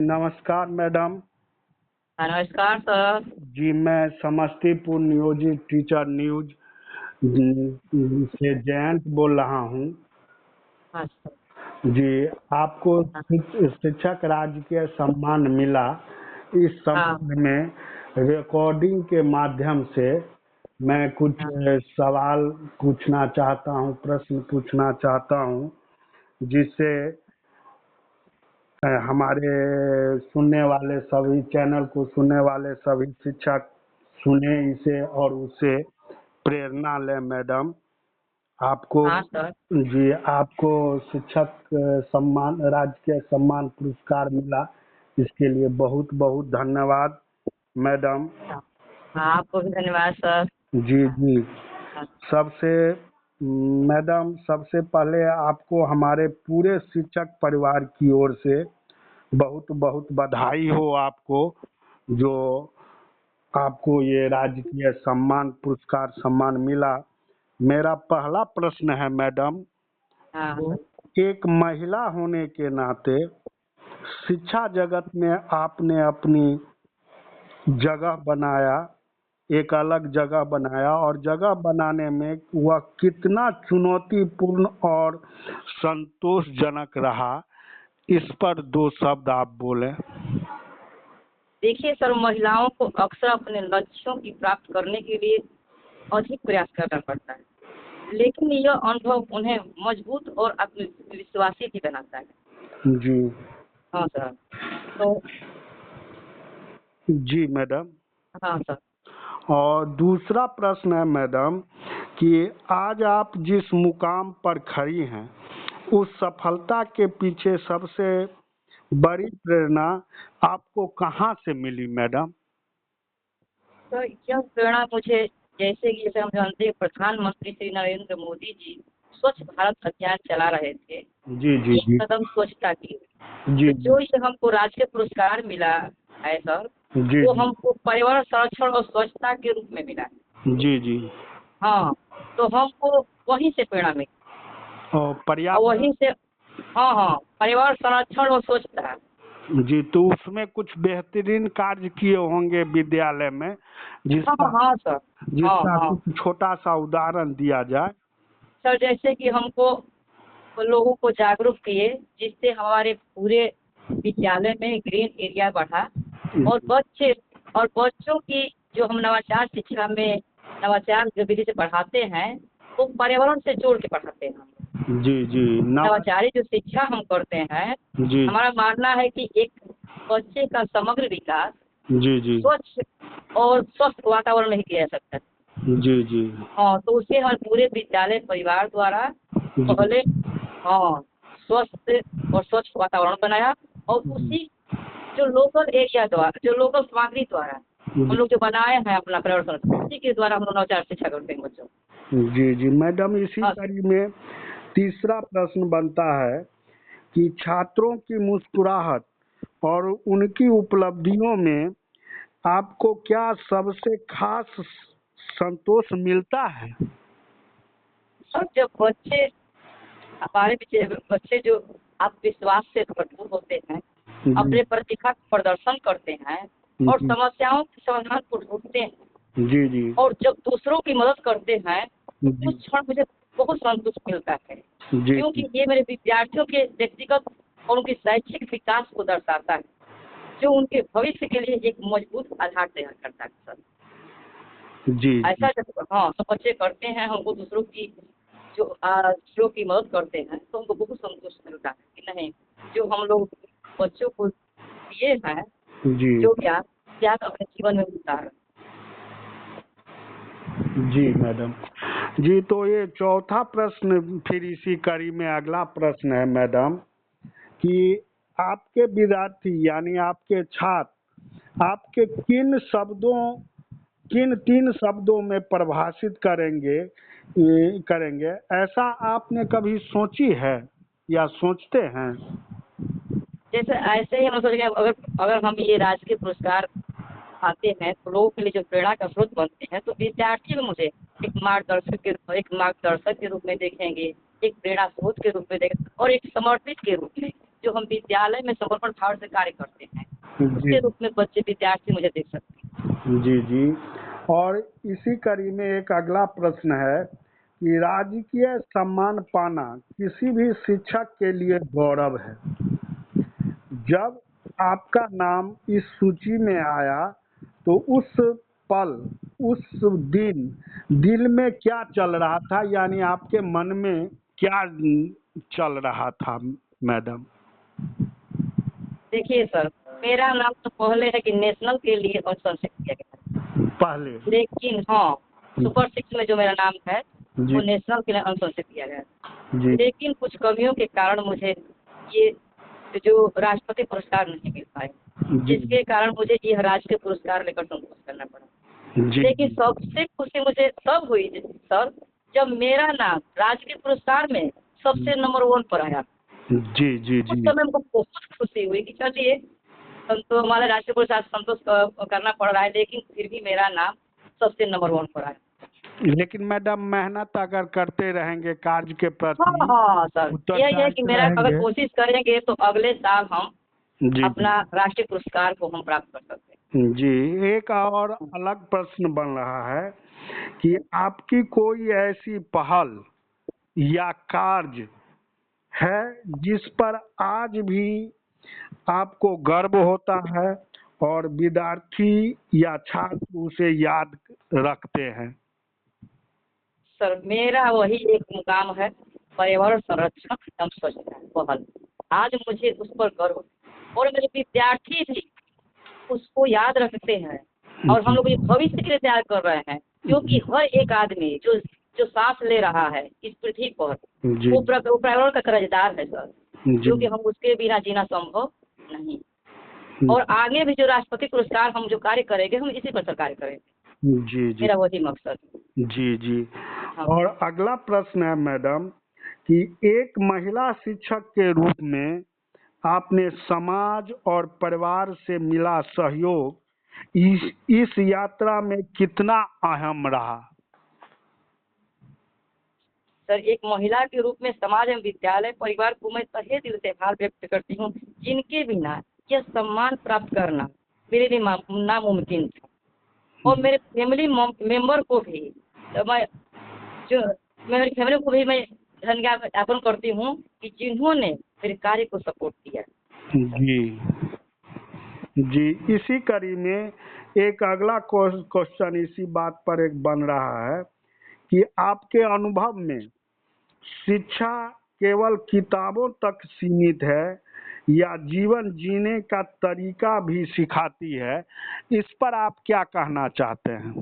नमस्कार मैडम। नमस्कार सर। जी, मैं समस्तीपुर नियोजित टीचर न्यूज से जयंत बोल रहा हूँ। हाँ सर। जी, आपको हाँ शिक्षक राज्य के सम्मान मिला। इस हाँ संबंध में रिकॉर्डिंग के माध्यम से मैं कुछ हाँ सवाल पूछना चाहता हूँ, प्रश्न पूछना चाहता हूँ, जिससे हमारे सुनने वाले सभी चैनल को सुनने वाले सभी शिक्षक सुने इसे और उससे प्रेरणा लें। मैडम, आपको हाँ सर। जी, आपको शिक्षक सम्मान राज्य के सम्मान पुरस्कार मिला, इसके लिए बहुत बहुत धन्यवाद मैडम। हाँ, आपको भी धन्यवाद सर। जी जी। हाँ सबसे मैडम, सबसे पहले आपको हमारे पूरे शिक्षक परिवार की ओर से बहुत बहुत बधाई हो आपको, जो आपको ये राजकीय सम्मान पुरस्कार सम्मान मिला। मेरा पहला प्रश्न है मैडम, हाँ तो सर। एक महिला होने के नाते शिक्षा जगत में आपने अपनी जगह बनाया, एक अलग जगह बनाया, और जगह बनाने में वह कितना चुनौतीपूर्ण और संतोषजनक रहा, इस पर दो शब्द आप बोलें। देखिए सर, महिलाओं को अक्सर अपने लक्ष्यों की प्राप्त करने के लिए अधिक प्रयास करना पड़ता है, लेकिन यह अनुभव उन्हें मजबूत और आत्मविश्वासी भी बनाता है। जी हाँ सर। तो जी मैडम। हाँ सर। और दूसरा प्रश्न है मैडम कि आज आप जिस मुकाम पर खड़ी हैं, उस सफलता के पीछे सबसे बड़ी प्रेरणा आपको कहाँ से मिली मैडम? तो यह प्रेरणा मुझे, जैसे हम जानते हैं, प्रधानमंत्री श्री नरेंद्र मोदी जी स्वच्छ भारत अभियान चला रहे थे, जी जी एक जी कदम स्वच्छता की। जी तो जो ये हमको राष्ट्रीय पुरस्कार मिला है सर, जी वो जी हमको पर्यावरण संरक्षण और स्वच्छता के रूप में मिला है। जी जी। हाँ, तो हमको वहीं से प्रेरणा मिली और और पर्यावरण। वहीं से। हाँ हाँ, पर्यावरण संरक्षण और स्वच्छता। जी, तो उसमें कुछ बेहतरीन कार्य किए होंगे विद्यालय में, हाँ जिसका हाँ सर। हाँ जिसका हाँ कुछ छोटा सा उदाहरण दिया जाए। सर, जैसे कि हमको लोगों को जागरूक किए, जिससे हमारे पूरे विद्यालय में ग्रीन एरिया बढ़ा, और बच्चों की जो हम नवाचार शिक्षा में नवाचार जो विधि से पढ़ाते हैं, वो पर्यावरण से जोड़ के पढ़ाते हैं हम। जी जी। नवाचारी जो शिक्षा हम करते हैं, जी हमारा मानना है कि एक बच्चे का समग्र विकास जी जी स्वच्छ और स्वस्थ वातावरण में ही किया जा सकता है। जी जी हाँ, तो उसे हर पूरे विद्यालय परिवार द्वारा जी पहले, हाँ, स्वस्थ और स्वच्छ वातावरण बनाया, और उसी जो लोकल एरिया द्वारा, जो लोकल सामग्री द्वारा हम लोग जो बनाए हैं अपना पर्यावरण, उसी के द्वारा हम लोग नवाचार शिक्षा करते हैं बच्चों। जी जी मैडम, इसी हाँ कड़ी में तीसरा प्रश्न बनता है कि छात्रों की मुस्कुराहट और उनकी उपलब्धियों में आपको क्या सबसे खास संतोष मिलता है? सर, जब बच्चे, हमारे बच्चे जो आत्मविश्वास से भरपूर होते हैं, जी अपने प्रतिभा का प्रदर्शन करते हैं और जी समस्याओं के समाधान को ढूंढते हैं, जी जी और जब दूसरों की मदद करते हैं, तो जी उस क्षण मुझे बहुत संतोष मिलता है, जी क्योंकि ये मेरे विद्यार्थियों के व्यक्तिगत और उनके शैक्षिक विकास को दर्शाता है, जो उनके भविष्य के लिए एक मजबूत आधार तैयार करता है सर। जी जी ऐसा जब, हाँ, सब बच्चे करते हैं, हमको दूसरों की जो दूसरों की मदद करते हैं, तो उनको बहुत संतोष मिलता है कि नहीं, जो हम लोग बच्चों को दिए हैं, जी जो ज्ञान ज्ञान अपने जीवन में उतार। जी मैडम। जी, तो ये चौथा प्रश्न फिर इसी कड़ी में अगला प्रश्न है मैडम कि आपके विद्यार्थी यानी आपके छात्र आपके किन तीन शब्दों में परिभाषित करेंगे, ऐसा आपने कभी सोची है या सोचते हैं? जैसे ऐसे ही हम सोचेंगे, अगर अगर हम ये राजकीय पुरस्कार आते हैं, तो लोगों के लिए जो प्रेरणा का स्रोत बनते हैं, तो विद्यार्थी भी मुझे एक मार्गदर्शक के रूप में देखेंगे, एक प्रेरणा स्रोत के रूप में देखेंगे, और एक समर्पित के रूप में। जो हम विद्यालय में समर्पण भाव से कार्य करते हैं, जी उसके रूप में बच्चे विद्यार्थी मुझे देख सकते हैं। जी जी। और इसी कड़ी में एक अगला प्रश्न है कि राजकीय सम्मान पाना किसी भी शिक्षक के लिए गौरव है। जब आपका नाम इस सूची में आया तो उस पल, उस दिन दिल में क्या चल रहा था, यानी आपके मन में क्या चल रहा था मैडम? देखिए सर, मेरा नाम तो पहले है कि नेशनल के लिए अनुशंसित किया गया है, पहले लेकिन हाँ, सुपर 6 में जो मेरा नाम है जी वो नेशनल के लिए अनुशंसित किया गया है। जी लेकिन कुछ कमियों के कारण मुझे ये जो राष्ट्रपति पुरस्कार नहीं मिल पाए, जी जिसके कारण मुझे यह राष्ट्रीय पुरस्कार लेकर संतोष करना पड़ा। जी लेकिन सबसे खुशी मुझे तब हुई सर, जब मेरा नाम राष्ट्रीय पुरस्कार में सबसे नंबर 1 पर आया। जी जी उस जी समय हमको बहुत खुशी हुई कि चलिए, तो हमारे राष्ट्रीय पुरस्कार संतोष करना पड़ रहा है, लेकिन फिर भी मेरा नाम सबसे नंबर 1 पर आया। लेकिन मैडम मेहनत अगर करते रहेंगे कार्य के हाँ प्रति, हाँ सर, यही है कि उत्तरदायित्व मेरा अगर रहेंगे। कोशिश करेंगे तो अगले साल हम जी अपना राष्ट्रीय पुरस्कार को हम प्राप्त कर सकते जी। एक और हैं। अलग प्रश्न बन रहा है कि आपकी कोई ऐसी पहल या कार्य है जिस पर आज भी आपको गर्व होता है और विद्यार्थी या छात्र उसे याद रखते हैं? सर, मेरा वही एक मुकाम है, पर्यावरण संरक्षण एवं स्वच्छता पहल। आज मुझे उस पर गर्व है और मेरे विद्यार्थी भी उसको याद रखते हैं, और हम लोग ये भविष्य के लिए तैयार कर रहे हैं, क्योंकि हर एक आदमी जो जो सांस ले रहा है इस पृथ्वी पर, जी वो पर्यावरण का कर्जदार है सर, जी क्योंकि हम उसके बिना जीना संभव नहीं। और आगे भी जो राष्ट्रपति पुरस्कार हम जो कार्य करेंगे, हम इसी पर कार्य करेंगे। जी जी मेरा वही मकसद है। जी जी। हाँ और अगला प्रश्न है मैडम कि एक महिला शिक्षक के रूप में आपने समाज और परिवार से मिला सहयोग इस यात्रा में कितना अहम रहा? सर, एक महिला के रूप में समाज एवं विद्यालय परिवार को मैं तहे दिल से आभार व्यक्त करती हूँ, जिनके बिना यह सम्मान प्राप्त करना मेरे लिए नामुमकिन था। और मेरे फैमिली मेंबर को भी, तो मेरी फैमिली को भी मैं धन्यवाद ज्ञापन करती हूँ कि जिन्होंने मेरे कार्य को सपोर्ट किया। जी जी। इसी कड़ी में एक अगला क्वेश्चन इसी बात पर एक बन रहा है कि आपके अनुभव में शिक्षा केवल किताबों तक सीमित है या जीवन जीने का तरीका भी सिखाती है? इस पर आप क्या कहना चाहते हैं?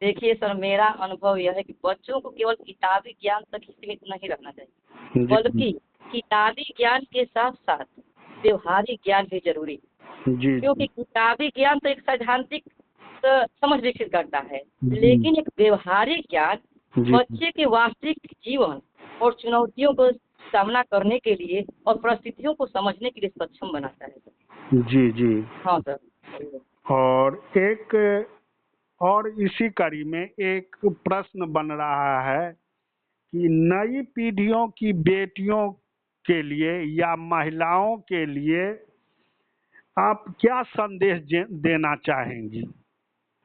देखिए सर, मेरा अनुभव यह है कि बच्चों को केवल किताबी ज्ञान तक ही सीमित नहीं रखना चाहिए, जी बल्कि किताबी ज्ञान के साथ साथ व्यवहारिक ज्ञान भी जरूरी है। जी क्योंकि किताबी ज्ञान तो एक सैद्धांतिक समझ विकसित करता है, जी लेकिन एक व्यवहारिक ज्ञान जी बच्चे के वास्तविक जीवन और चुनौतियों को सामना करने के लिए और परिस्थितियों को समझने के लिए सक्षम बनाता है। जी जी। हाँ सर। और एक और इसी कड़ी में एक प्रश्न बन रहा है कि नई पीढ़ियों की बेटियों के लिए या महिलाओं के लिए आप क्या संदेश देना चाहेंगी?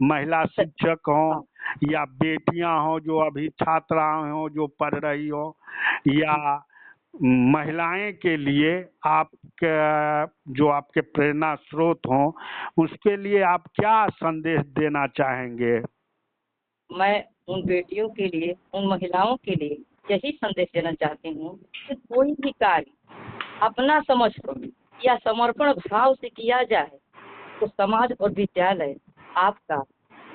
महिला शिक्षक हाँ, हों या बेटियां हों जो अभी छात्राएं हों जो पढ़ रही हो, या महिलाएं के लिए आपके जो आपके प्रेरणा स्रोत हों, उसके लिए आप क्या संदेश देना चाहेंगे? मैं उन बेटियों के लिए, उन महिलाओं के लिए यही संदेश देना चाहती हूँ कि कोई भी कार्य अपना समझ कर या समर्पण भाव से किया जाए तो समाज और विद्यालय आपका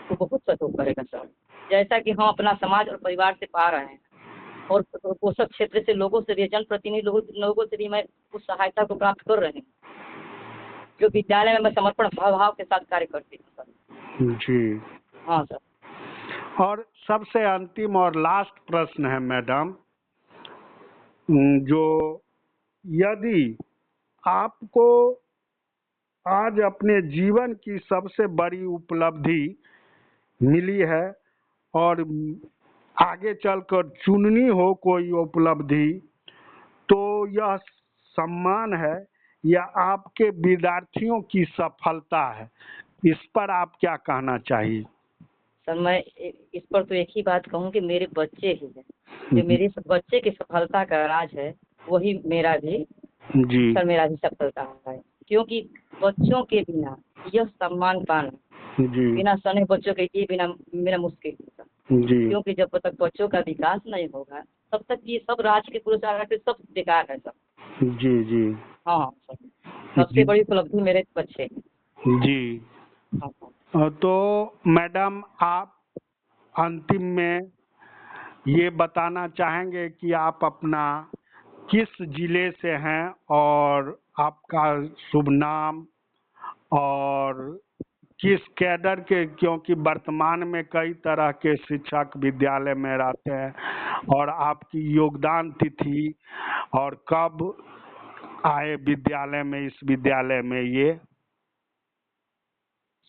तो बहुत सहयोग करेगा सर। जैसा कि हम अपना समाज और परिवार से पा रहे हैं, और पोषक क्षेत्र से लोगों से भी, जनप्रतिनिधि लोगों से भी मैं उस सहायता को प्राप्त कर रहे हैं, जो विद्यालय में मैं समर्पण भाव के साथ कार्य करती हूँ सर। जी। हाँ सर। और सबसे अंतिम और लास्ट प्रश्न है मैडम, जो यदि आपको आज अपने जीवन की सबसे बड़ी उपलब्धि मिली है और आगे चलकर चुननी हो कोई उपलब्धि, तो यह सम्मान है या आपके विद्यार्थियों की सफलता है? इस पर आप क्या कहना चाहिए? सर मैं इस पर तो एक ही बात कहूँ कि मेरे बच्चे ही हैं, जो मेरे बच्चे की सफलता का राज है वही मेरा भी जी सर मेरा भी सफलता है, क्योंकि बच्चों के बिना यह सम्मान पाना जी बिना सने बच्चों के ये बिना मेरा मुश्किल है सर। जी क्योंकि जब तक बच्चों का विकास नहीं होगा तब तक ये सब राज के पुरस्कार सब बेकार है सर। जी जी हाँ सर, सबसे बड़ी उपलब्धि मेरे बच्चे हैं। जी। हाँ हाँ। तो मैडम आप अंतिम में ये बताना चाहेंगे कि आप अपना किस जिले से हैं और आपका शुभ नाम और किस कैडर के, क्योंकि वर्तमान में कई तरह के शिक्षक विद्यालय में रहते हैं, और आपकी योगदान तिथि और कब आए विद्यालय में, इस विद्यालय में ये?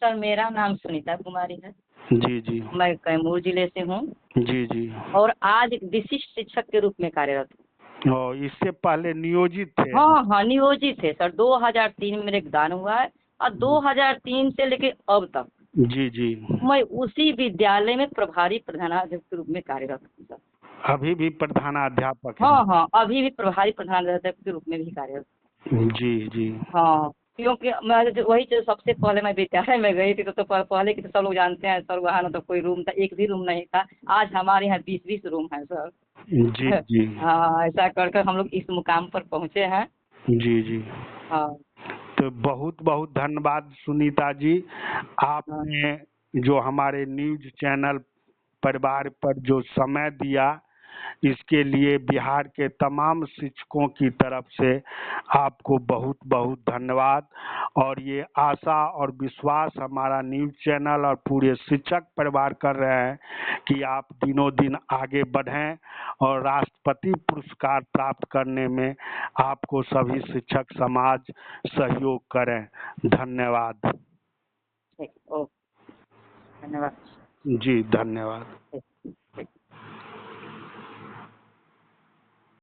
सर मेरा नाम सुनीता कुमारी है, जी जी मैं कैमूर जिले से हूँ जी जी। और आज एक विशिष्ट शिक्षक के रूप में कार्यरत हूँ। और इससे पहले नियोजित थे? हाँ हाँ नियोजित है सर, 2003 में मेरा दान हुआ है और 2003 से लेके अब तक जी जी। मैं उसी विद्यालय में प्रभारी प्रधानाध्यापक के रूप में कार्यरत हूँ सर। अभी भी प्रधानाध्यापक हैं? हाँ हाँ अभी भी प्रभारी प्रधानाध्यापक के रूप में भी कार्यरत हूँ। जी जी हाँ क्योंकि मैं वही जो सबसे पहले मैं विद्यालय में गई थी तो पहले की तो सब लोग जानते हैं सर, वहाँ ना तो कोई रूम था, एक भी रूम नहीं था। आज हमारे यहाँ 20-20 रूम है सर। जी जी हाँ ऐसा कर कर हम लोग इस मुकाम पर पहुँचे हैं। जी जी। हाँ तो बहुत बहुत धन्यवाद सुनीता जी, हाँ आपने जो हमारे न्यूज चैनल परिवार पर जो समय दिया, इसके लिए बिहार के तमाम शिक्षकों की तरफ से आपको बहुत बहुत धन्यवाद। और ये आशा और विश्वास हमारा न्यूज चैनल और पूरे शिक्षक परिवार कर रहे हैं कि आप दिनों दिन आगे बढ़ें और राष्ट्रपति पुरस्कार प्राप्त करने में आपको सभी शिक्षक समाज सहयोग करें। धन्यवाद। ठीक ओके धन्यवाद। जी धन्यवाद।